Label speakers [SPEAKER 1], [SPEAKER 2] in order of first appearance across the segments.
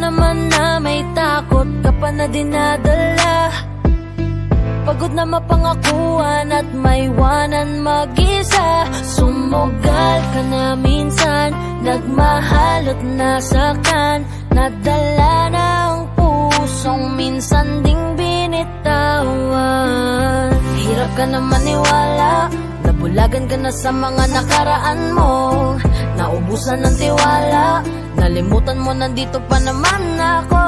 [SPEAKER 1] naman na may takot ka pa na dinadala. Pagod na mapangakuan at maiwanan mag-isa. Sumugal ka na minsan, nagmahal at nasaktan. Nadala na ang pusong minsan ding binitawan. Hirap ka na maniwala, nabulagan ka na sa mga nakaraan mo. Naubusan ng tiwala, nalimutan mo nandito pa naman ako.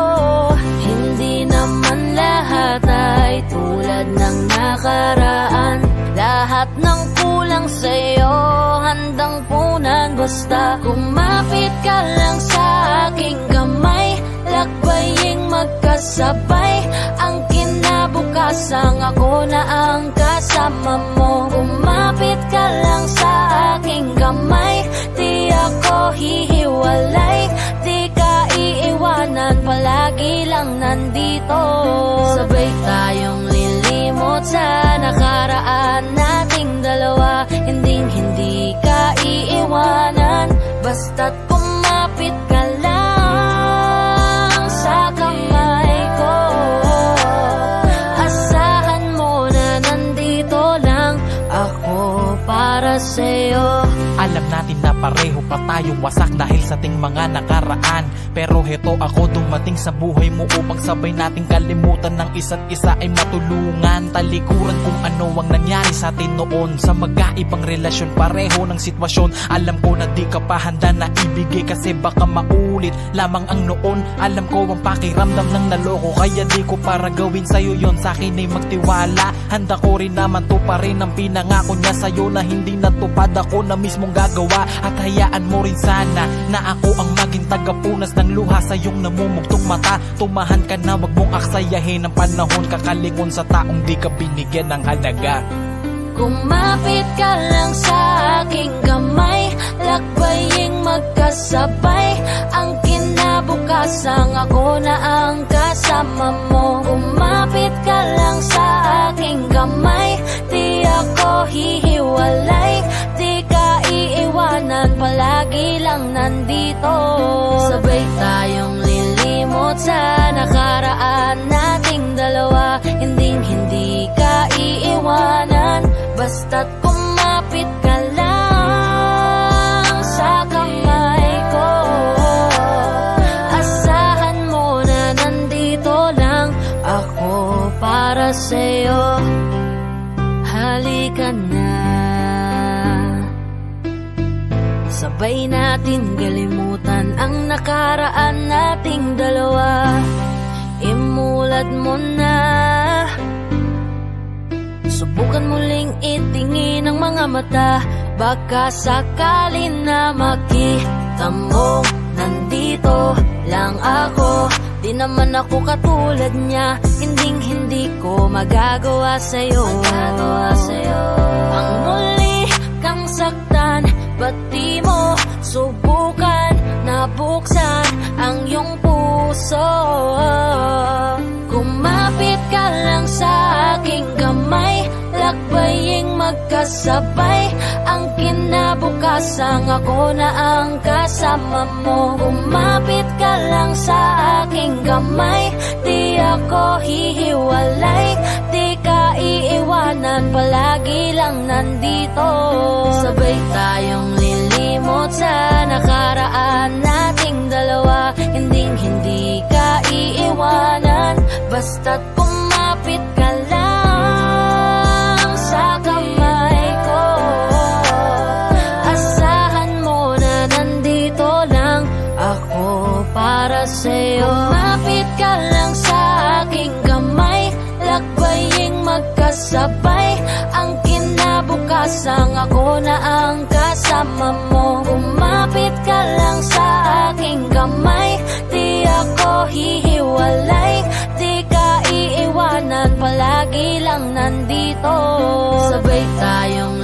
[SPEAKER 1] Hindi naman lahat ay tulad ng nakaraan. Lahat ng kulang sa'yo handang punan. Basta kumapit ka lang sa aking kamay, lakbaying magkasabay. Ang kinabukasan ako na ang kasama mo. Kumapit ka lang sa aking kamay, di ako hihiwalay. Di ka iiwanan, palagi lang nandito. Sabay tayong lilimot sa nakaraan nating dalawa. Hindi ka iiwanan, basta't kumapit ka lang sa kamay ko. Asahan mo na nandito lang ako para sa'yo.
[SPEAKER 2] Alam natin na pareho pa tayong wasak dahil sa ating mga nakaraan. Pero heto ako dumating sa buhay mo upang sabay nating kalimutan ng isa't isa ay matulungan. Talikuran kung ano ang nangyari sa atin noon. Sa magkaibang relasyon, pareho ng sitwasyon. Alam ko na di ka pa handa na ibigay kasi baka maulit lamang ang noon. Alam ko ang pakiramdam ng naloko, kaya di ko para gawin sa'yo yon. Sa akin ay magtiwala, handa ko rin naman to pa rin ang pinangako niya sa'yo na hindi natupad. Ako na mismong gagawa at hayaan mo rin sana na ako ang maging tagapunas ng luha sa iyong namumugtong mata. Tumahan ka na, wag mong aksayahin ang panahon. Kakalingon sa taong di ka binigyan ng halaga.
[SPEAKER 1] Kumapit ka lang sa aking kamay, lakbaying magkasabay. Ang kinabukasan ako na ang kasama mo. Kumapit ka lang sa aking kamay, di ako hihiwalay. Di ka iiwanan, palagi lang nandito. Sabay tayong lilimot sa nakaraan nating dalawa. Hindi ka iiwanan, basta't kumapit ka lang sa kamay ko. Asahan mo na nandito lang ako para sa'yo. Halika na, sabay natin kalimutan ang nakaraan nating dalawa. Imulat mo na, subukan muling itingin ang mga mata. Baka sakalin na makita mo nandito lang ako. Di naman ako katulad niya, hindi ko magagawa sa'yo. Ang muli kang saktan, ba't di mo subukan na buksan ang iyong puso? Kumapit ka lang sa aking kamay, lakbaying magkasabay. Ang kinabukasan ako na ang kasama mo. Kumapit ka lang sa aking kamay, di ako hihiwalay. Di ka iiwanan, palagi lang nandito. Sabay tayong lilimot sa nakaraan nating dalawa. Hindi ka iiwanan, basta't kumapit ka lang sa kamay ko. Asahan mo na nandito lang ako para sa'yo. Kumapit ka lang sa aking kamay, lakbaying magkasabay. Ang kinabukasan ako na ang kasama mo. Kumapit ka lang sa aking kamay, di ako hihiwalay. Di ka iiwanan, palagi lang nandito. Sabay tayong